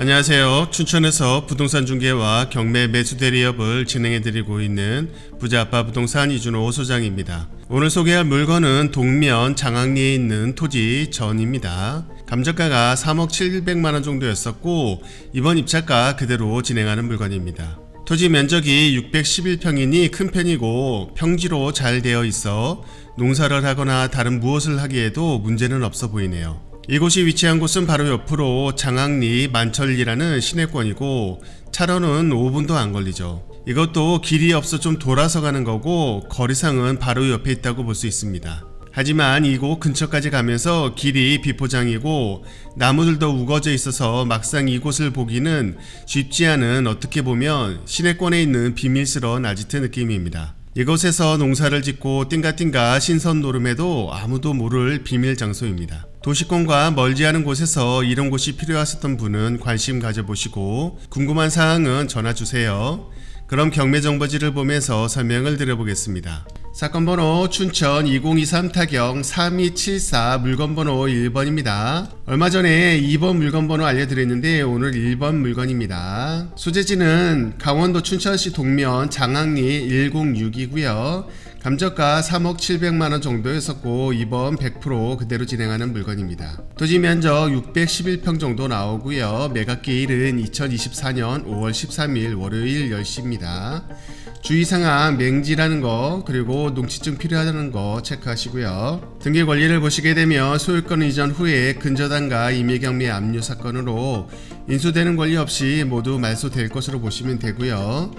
안녕하세요. 춘천에서 부동산 중개와 경매 매수 대리업을 진행해드리고 있는 부자아빠 부동산 이준호 소장입니다. 오늘 소개할 물건은 동면 장항리에 있는 토지 전입니다. 감정가가 3억 700만원 정도였었고 이번 입찰가 그대로 진행하는 물건입니다. 토지 면적이 611평이니 큰 편이고 평지로 잘 되어 있어 농사를 하거나 다른 무엇을 하기에도 문제는 없어 보이네요. 이곳이 위치한 곳은 바로 옆으로 장항리 만철리라는 시내권이고 차로는 5분도 안 걸리죠. 이것도 길이 없어 좀 돌아서 가는 거고 거리상은 바로 옆에 있다고 볼 수 있습니다. 하지만 이곳 근처까지 가면서 길이 비포장이고 나무들도 우거져 있어서 막상 이곳을 보기는 쉽지 않은, 어떻게 보면 시내권에 있는 비밀스러운 아지트 느낌입니다. 이곳에서 농사를 짓고 띵가띵가 신선 노름해도 아무도 모를 비밀 장소입니다. 도시권과 멀지 않은 곳에서 이런 곳이 필요하셨던 분은 관심 가져보시고 궁금한 사항은 전화주세요. 그럼 경매정보지를 보면서 설명을 드려보겠습니다. 사건번호 춘천 2023 타경 3274 물건번호 1번입니다. 얼마 전에 2번 물건번호 알려드렸는데 오늘 1번 물건입니다. 소재지는 강원도 춘천시 동면 장항리 106이고요. 감정가 3억 700만원 정도였었고 이번 100% 그대로 진행하는 물건입니다. 토지 면적 611평 정도 나오고요. 매각기일은 2024년 5월 13일 월요일 10시입니다. 주의사항 맹지라는 거 그리고 농지증 필요하다는 거 체크하시고요. 등기 권리를 보시게 되면 소유권 이전 후에 근저당과 임의경매 압류 사건으로 인수되는 권리 없이 모두 말소될 것으로 보시면 되고요.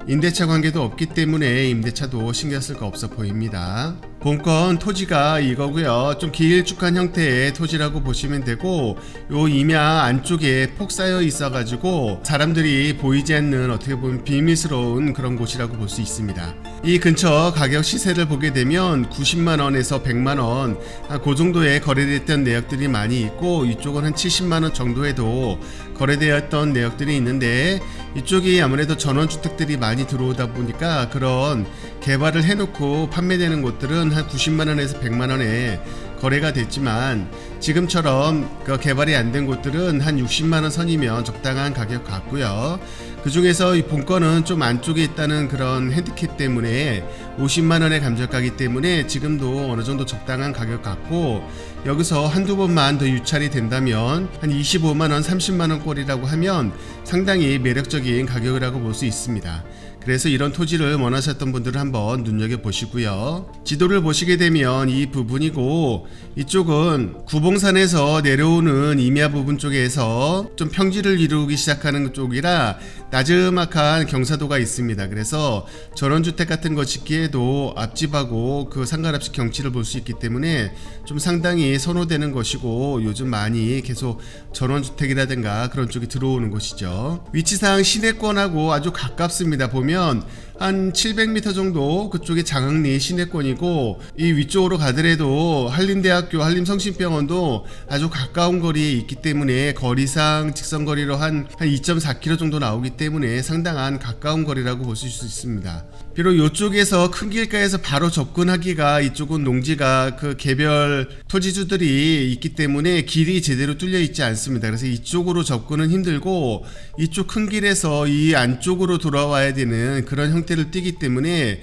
임대차 관계도 없기 때문에 임대차도 신경 쓸 거 없어 보입니다. 본건 토지가 이거고요. 좀 길쭉한 형태의 토지라고 보시면 되고 요 임야 안쪽에 폭 쌓여 있어 가지고 사람들이 보이지 않는, 어떻게 보면 비밀스러운 그런 곳이라고 볼 수 있습니다. 이 근처 가격 시세를 보게 되면 90만원에서 100만원 그 정도에 거래됐던 내역들이 많이 있고 이쪽은 한 70만원 정도에도 거래되었던 내역들이 있는데 이쪽이 아무래도 전원주택들이 많이 들어오다 보니까 그런 개발을 해놓고 판매되는 곳들은 한 90만원에서 100만원에 거래가 됐지만 지금처럼 개발이 안 된 곳들은 한 60만원 선이면 적당한 가격 같고요. 그 중에서 이 본건은 좀 안쪽에 있다는 그런 핸디캡 때문에 50만원의 감정가기 때문에 지금도 어느 정도 적당한 가격 같고 여기서 한두 번만 더 유찰이 된다면 한 25만원 30만원 꼴이라고 하면 상당히 매력적인 가격이라고 볼 수 있습니다. 그래서 이런 토지를 원하셨던 분들은 한번 눈여겨보시고요. 지도를 보시게 되면 이 부분이고 이쪽은 구봉산에서 내려오는 임야 부분 쪽에서 좀 평지를 이루기 시작하는 쪽이라 나즈막한 경사도가 있습니다. 그래서 전원주택 같은 거 짓기에도 앞집하고 그 상관없이 경치를 볼 수 있기 때문에 좀 상당히 선호되는 것이고 요즘 많이 계속 전원주택이라든가 그런 쪽이 들어오는 곳이죠. 위치상 시내권하고 아주 가깝습니다. 보면 한 700m 정도 그쪽이 장항리 시내권이고 이 위쪽으로 가더라도 한림대학교 한림성심병원도 아주 가까운 거리에 있기 때문에 거리상 직선거리로 한 2.4km 정도 나오기 때문에 상당한 가까운 거리라고 보실 수 있습니다. 비록 이쪽에서 큰 길가에서 바로 접근하기가 이쪽은 농지가 그 개별 토지주들이 있기 때문에 길이 제대로 뚫려 있지 않습니다. 그래서 이쪽으로 접근은 힘들고 이쪽 큰 길에서 이 안쪽으로 돌아와야 되는 그런 형태를 띠기 때문에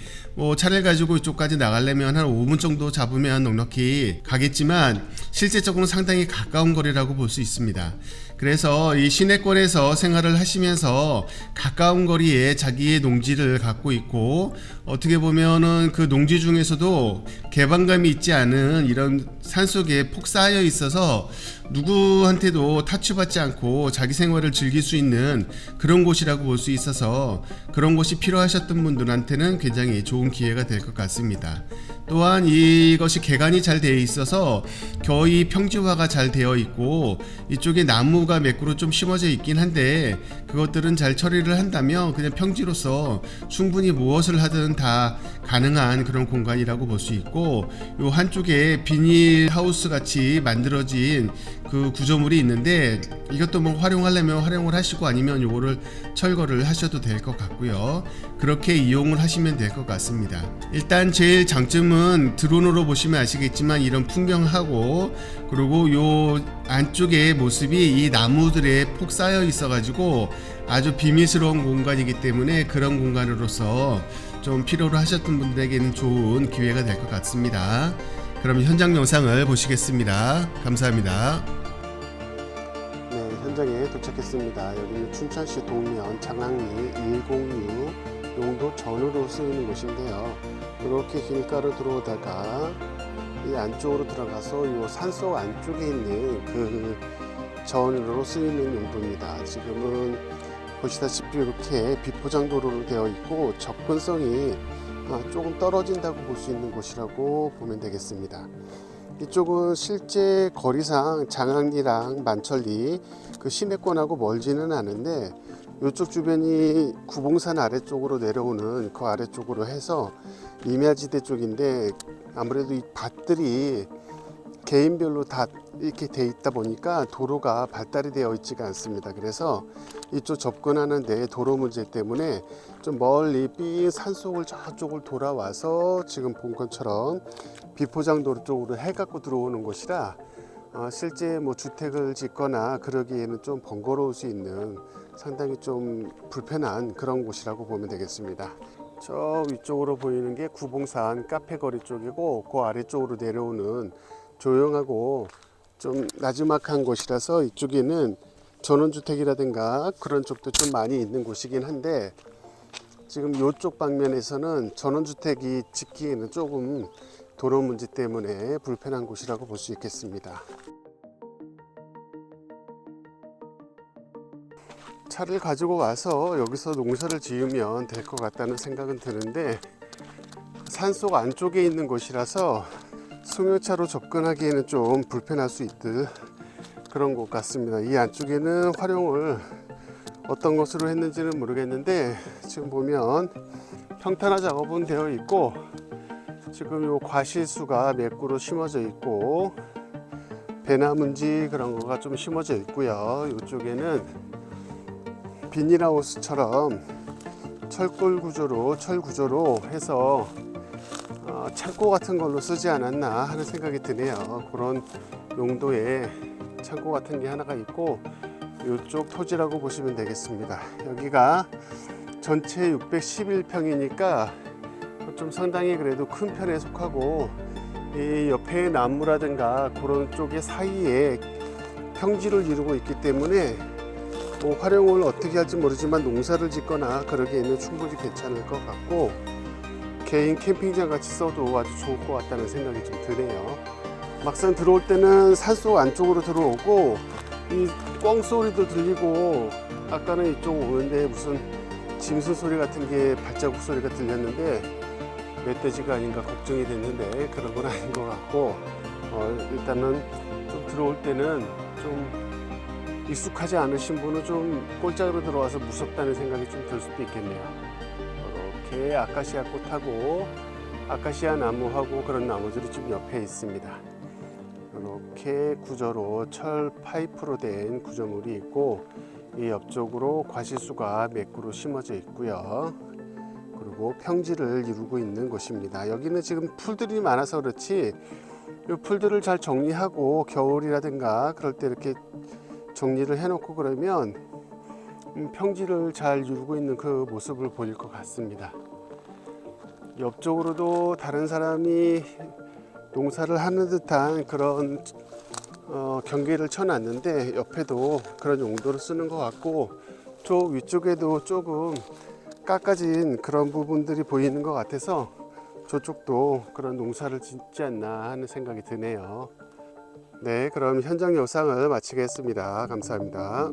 차를 가지고 이쪽까지 나가려면 한 5분 정도 잡으면 넉넉히 가겠지만 실제적으로는 상당히 가까운 거리라고 볼 수 있습니다. 그래서 이 시내권에서 생활을 하시면서 가까운 거리에 자기의 농지를 갖고 있고 어떻게 보면은 그 농지 중에서도 개방감이 있지 않은 이런 산속에 폭 쌓여 있어서 누구한테도 타치받지 않고 자기 생활을 즐길 수 있는 그런 곳이라고 볼 수 있어서 그런 곳이 필요하셨던 분들한테는 굉장히 좋은 기회가 될 것 같습니다. 또한 이것이 개간이 잘 되어 있어서 거의 평지화가 잘 되어 있고 이쪽에 나무가 몇 그루 좀 심어져 있긴 한데 그것들은 잘 처리를 한다면 그냥 평지로서 충분히 무엇을 하든 다 가능한 그런 공간이라고 볼 수 있고 요 한쪽에 비닐 하우스 같이 만들어진 그 구조물이 있는데 이것도 활용하려면 활용을 하시고 아니면 요거를 철거를 하셔도 될 것 같고요. 그렇게 이용을 하시면 될 것 같습니다. 일단 제일 장점은 지금은 드론으로 보시면 아시겠지만 이런 풍경하고 그리고 요 안쪽의 모습이 이 나무들에 폭 쌓여 있어 가지고 아주 비밀스러운 공간이기 때문에 그런 공간으로서 좀 필요로 하셨던 분들에게는 좋은 기회가 될 것 같습니다. 그럼 현장 영상을 보시겠습니다. 감사합니다. 네, 현장에 도착했습니다. 여기는 춘천시 동면 장항리 106 용도 전으로 쓰이는 곳인데요. 이렇게 길가로 들어오다가 이 안쪽으로 들어가서 이 산속 안쪽에 있는 그 전으로 쓰이는 용도입니다. 지금은 보시다시피 이렇게 비포장도로로 되어 있고 접근성이 조금 떨어진다고 볼 수 있는 곳이라고 보면 되겠습니다. 이쪽은 실제 거리상 장항리랑 만천리 그 시내권하고 멀지는 않은데 이쪽 주변이 구봉산 아래쪽으로 내려오는 그 아래쪽으로 해서 임야지대 쪽인데 아무래도 이 밭들이 개인별로 다 이렇게 돼 있다 보니까 도로가 발달이 되어 있지가 않습니다. 그래서 이쪽 접근하는데 도로 문제 때문에 좀 멀리 빈 산속을 저쪽을 돌아와서 지금 본 것처럼 비포장 도로 쪽으로 해갖고 들어오는 곳이라 실제 뭐 주택을 짓거나 그러기에는 좀 번거로울 수 있는 상당히 좀 불편한 그런 곳이라고 보면 되겠습니다. 저 위쪽으로 보이는 게 구봉산 카페거리 쪽이고 그 아래쪽으로 내려오는 조용하고 좀 나지막한 곳이라서 이쪽에는 전원주택이라든가 그런 쪽도 좀 많이 있는 곳이긴 한데 지금 이쪽 방면에서는 전원주택이 짓기에는 조금 도로 문제 때문에 불편한 곳이라고 볼 수 있겠습니다. 차를 가지고 와서 여기서 농사를 지으면 될 것 같다는 생각은 드는데 산속 안쪽에 있는 곳이라서 승용차로 접근하기에는 좀 불편할 수 있듯 그런 것 같습니다. 이 안쪽에는 활용을 어떤 것으로 했는지는 모르겠는데 지금 보면 평탄화 작업은 되어 있고 지금 요 과실수가 몇 그루 심어져 있고 배나문지 그런 거가 좀 심어져 있고요. 이쪽에는 비닐하우스처럼 철골 구조로 철 구조로 해서 창고 같은 걸로 쓰지 않았나 하는 생각이 드네요. 그런 용도의 창고 같은 게 하나가 있고 이쪽 토지라고 보시면 되겠습니다. 여기가 전체 611평이니까 좀 상당히 그래도 큰 편에 속하고 이 옆에 나무라든가 그런 쪽의 사이에 평지를 이루고 있기 때문에 뭐 활용을 어떻게 할지 모르지만 농사를 짓거나 그러기에는 충분히 괜찮을 것 같고 개인 캠핑장 같이 써도 아주 좋을 것 같다는 생각이 좀 드네요. 막상 들어올 때는 산속 안쪽으로 들어오고 이 꽝 소리도 들리고 아까는 이쪽 오는데 무슨 짐승 소리 같은 게 발자국 소리가 들렸는데 멧돼지가 아닌가 걱정이 됐는데 그런 건 아닌 것 같고 일단은 좀 들어올 때는 좀 익숙하지 않으신 분은 좀 꼴짝으로 들어와서 무섭다는 생각이 좀 들 수도 있겠네요. 이렇게 아카시아 꽃하고 아카시아 나무하고 그런 나무들이 좀 옆에 있습니다. 이렇게 구조로 철 파이프로 된 구조물이 있고 이 옆쪽으로 과실수가 몇 그루 심어져 있고요. 그리고 평지를 이루고 있는 곳입니다. 여기는 지금 풀들이 많아서 그렇지 이 풀들을 잘 정리하고 겨울이라든가 그럴 때 이렇게 정리를 해놓고 그러면 평지를 잘 이루고 있는 그 모습을 보일 것 같습니다. 옆쪽으로도 다른 사람이 농사를 하는 듯한 그런 경계를 쳐놨는데 옆에도 그런 용도로 쓰는 것 같고 저 위쪽에도 조금 깎아진 그런 부분들이 보이는 것 같아서 저쪽도 그런 농사를 짓지 않나 하는 생각이 드네요. 네, 그럼 현장 영상을 마치겠습니다. 감사합니다.